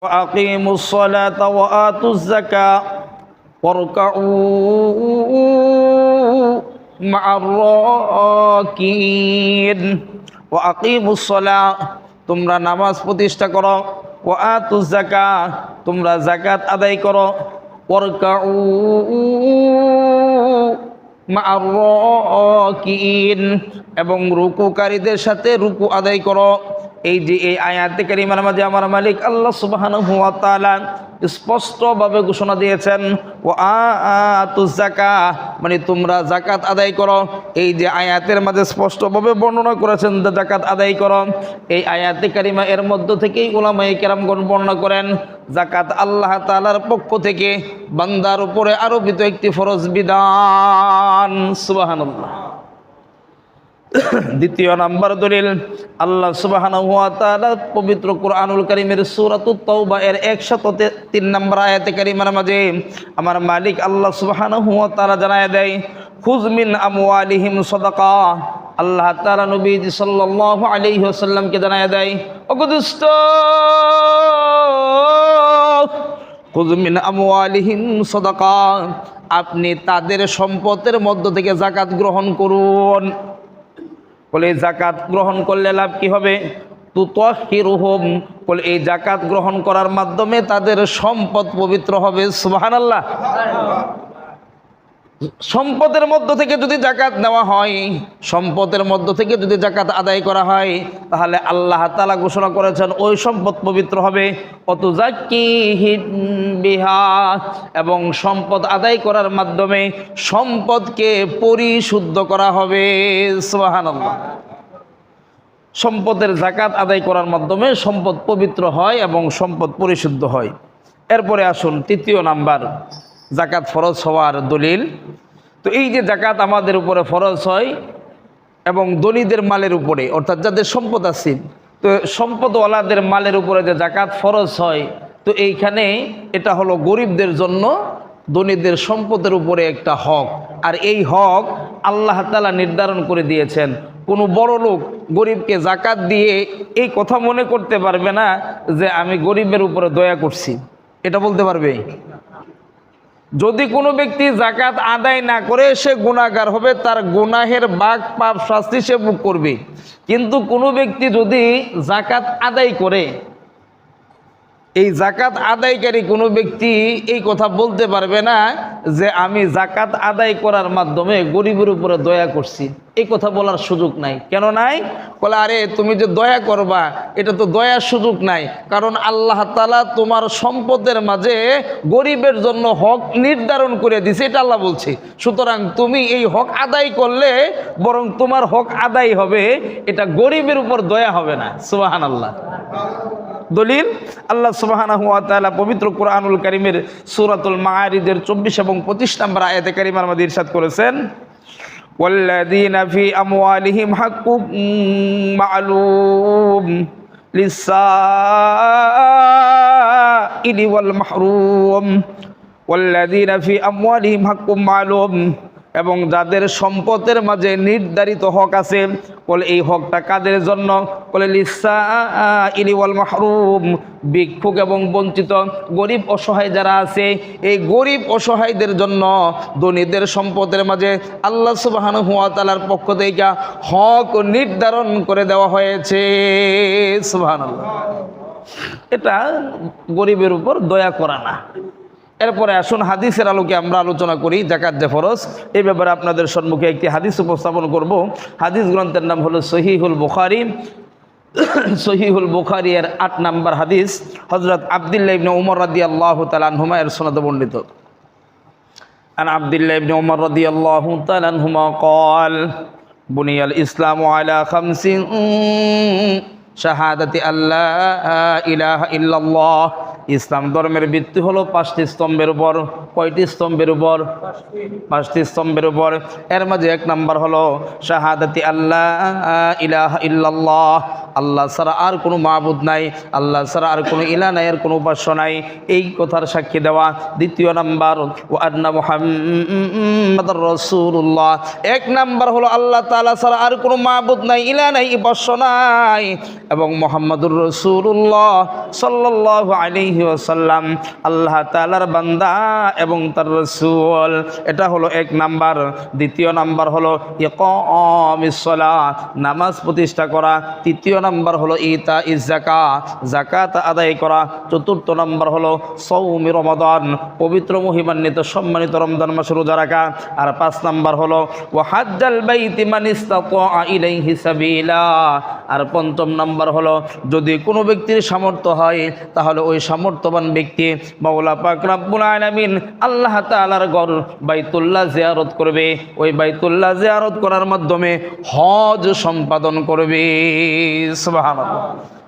وأقيموا الصلاة وآتوا الزكاة واركعوا مع الراكعين وأقيموا الصلاة তোমরা নামাজ প্রতিষ্ঠা করো ওয়াতুজ যাকাত তোমরা যাকাত আদায় করো ওয়ারকাউ মা'আর রাকিইন এবং রুকুকারীদের সাথে রুকু আদায় করো। এই যে এই আয়াতে কারিমার মাঝে আমার মালিক আল্লাহ সুবহানাহু ওয়া তাআলা স্পষ্টভাবে ঘোষণা দিয়েছেন ওয়াতুজ যাকাত মানে তোমরা যাকাত আদায় করো। এই যে আয়াতের মাঝে স্পষ্টভাবে বর্ণনা করেছেন যে যাকাত আদায় করো, এই আয়াতে কারিমা এর মধ্য থেকেই উলামায়ে কেরামগণ বর্ণনা করেন যাকাত আল্লাহ তাআলার পক্ষ থেকে বান্দার উপরে আরোপিত একটি ফরজ বিধান। সুবহানাল্লাহ। দ্বিতীয় নাম্বার দলিল আল্লাহ সুবহানাহু ওয়া তাআলা পবিত্র কোরআনুল কারীমের সূরাতুত তাওবা এর 103 নম্বর আয়াতে কারিমার মাঝে আমার মালিক আল্লাহ সুবহানাহু ওয়া তাআলা জানায় দেয় খুয মিন আমওয়ালিহিম সাদাকা। আল্লাহ তাআলা নবীজি সাল্লাল্লাহু আলাইহি ওয়াসাল্লামকে জানায় দেয় ওগো দোস্ত খুয মিন আমওয়ালিহিম সাদাকা, আপনি তাদের সম্পদের মধ্য থেকে যাকাত গ্রহণ করুন। বলে যাকাত গ্রহণ করলে লাভ কি হবে? তুতাহহিরুহুম, বলে এই যাকাত গ্রহণ করার মাধ্যমে তাদের সম্পদ পবিত্র হবে। সুবহানাল্লাহ। সম্পদের মধ্য থেকে যদি যাকাত নেওয়া হয়, সম্পদের মধ্য থেকে যদি যাকাত আদায় করা হয়, তাহলে আল্লাহ তাআলা ঘোষণা করেছেন ওই সম্পদ পবিত্র হবে। অতুযাক্কিহিম বিহা, এবং সম্পদ আদায় করার মাধ্যমে সম্পদকে পরিশুদ্ধ করা হবে। সুবহানাল্লাহ। সম্পদের যাকাত আদায় করার মাধ্যমে সম্পদ পবিত্র হয় এবং সম্পদ পরিশুদ্ধ হয়। এরপরে আসুন তৃতীয় নাম্বার যাকাত ফরজ হওয়ার দলিল। তো এই যে যাকাত আমাদের উপরে ফরজ হয় এবং ধনীদের মালের উপরে, অর্থাৎ যাদের সম্পদ আছে, তো সম্পদওয়ালাদের মালের উপরে যে যাকাত ফরজ হয়, তো এইখানে এটা হলো গরিবদের জন্য ধনীদের সম্পদের উপরে একটা হক। আর এই হক আল্লাহ তাআলা নির্ধারণ করে দিয়েছেন। কোনো বড় লোক গরিবকে যাকাত দিয়ে এই কথা মনে করতে পারবে না যে আমি গরিবের উপরে দয়া করছি, এটা বলতে পারবে? যদি কোনো ব্যক্তি যাকাত আদায় না করে সে গুনাহগার হবে, তার গুনাহের ভাগ পাপ শাস্তি সে ভোগ করবে। কিন্তু কোনো ব্যক্তি যদি যাকাত আদায় করে, এই যাকাত আদায়কারী কোনো ব্যক্তি এই কথা বলতে পারবে না যে আমি যাকাত আদায় করার মাধ্যমে গরিবের উপরে দয়া করছি, এই কথা বলার সুযোগ নাই। কেন নাই? বলে আরে তুমি যে দয়া করবা এটা তো দয়ার সুযোগ নাই, কারণ আল্লাহ তাআলা তোমার সম্পদের মাঝে গরিবের জন্য হক নির্ধারণ করে দিছে, এটা আল্লাহ বলছে। সুতরাং তুমি এই হক আদায় করলে বরং তোমার হক আদায় হবে, এটা গরিবের উপর দয়া হবে না। সুবহানাল্লাহ। দলিল আল্লাহ সুবহানাহু ওয়া তাআলা পবিত্র কোরআনুল কারীমের সূরাতুল মাআরিজের 24 এবং 25 নম্বর আয়াতে কারিমার মধ্যে ইরশাদ করেছেন ওয়াল্লাযীনা ফি আমওয়ালিহিম হাক্কুম মা'লুম লিস-সাইলি ওয়াল মাহরুম। ওয়াল্লাযীনা ফি আমওয়ালিহিম হাক্কুম মা'লুম, এবং যাদের সম্পদের মাঝে নির্ধারিত হক আছে, বলে এই হকটা কাদের জন্য? বলে লিস-সাইলি ওয়াল মাহরুম, ভিক্ষুক এবং বঞ্চিত গরিব অসহায় যারা আছে, এই গরিব অসহায়দের জন্য ধনীদের সম্পদের মাঝে আল্লাহ সুবহানাহু ওয়া তাআলার পক্ষ থেকে হক নির্ধারণ করে দেওয়া হয়েছে। সুবহানাল্লাহ। এটা গরিবের উপর দয়া করা না। এরপরে আসুন হাদিসের আলোকে আমরা আলোচনা করি যাকাত যে ফরজ, এই ব্যাপারে আপনাদের সম্মুখে একটি হাদিস উপস্থাপন করব। হাদিস গ্রন্থের নাম হলো সহিহুল বুখারী। সহিহুল বুখারী এর 8 নম্বর হাদিস হযরত আব্দুল্লাহ ইবনে উমর রাদিয়াল্লাহু তাআলা আনহুমা এর সনদে বর্ণিত। আন আব্দুল্লাহ ইবনে উমর রাদিয়াল্লাহু তাআলা আনহুমা قال বুনিয়াল ইসলামু আলা খামসিন শাহাদাতি আল্লা ইলাহা ইল্লাল্লাহ। ইসলাম ধর্মের ভিত্তি হলো 5টি স্তম্ভের উপর। কয়টি স্তম্ভের উপর? 5টি স্তম্ভের উপর। এর মাঝে 1 নাম্বার হলো শাহাদাতি আল্লা ইলাহা ইল্লাল্লাহ, আল্লাহ ছাড়া আর কোনো মাবুদ নাই, আল্লাহ ছাড়া আর কোনো ইলাহ নাই, আর কোনো উপাস্য নাই, এই কথার সাক্ষী দেওয়া। দ্বিতীয় নাম্বার ওয়া আন্না মুহাম্মাদুর রাসূলুল্লাহ, 1 নাম্বার হলো আল্লাহ তাআলা ছাড়া আর কোনো মাবুদ নাই, ইলাহ নাই, উপাস্য নাই, এবং মুহাম্মাদুর রাসূলুল্লাহ সাল্লাল্লাহু আলাইহি আলাইহি ওয়াসাল্লাম আল্লাহ তাআলার বান্দা এবং তার রাসূল। এটা হলো 1 নাম্বার। দ্বিতীয় নাম্বার হলো ইকামিস সালাত, নামাজ প্রতিষ্ঠা করা। তৃতীয় নাম্বার হলো ইতাইজ যাকাত, যাকাত আদায় করা। চতুর্থ নাম্বার হলো সাওমি রমাদান, পবিত্র মহিমান্বিত সম্মানিত রমজান মাসে রোজা রাখা। আর 5 নাম্বার হলো ওয়া হাজ্জাল বাইতি মান ইসতাতা ইলাইহি সাবিলা। আর 5ম নাম্বার হলো যদি কোনো ব্যক্তির সামর্থ্য হয় তাহলে ওই সামর্থ্যবান ব্যক্তি মাওলা পাক রব্বুল আলামিন আল্লাহ তাআলার ঘর বাইতুল্লাহ জিয়ারত করবে। ওই বাইতুল্লাহ জিয়ারত করার মাধ্যমে হজ সম্পাদন করবে। সুবহানাল্লাহ।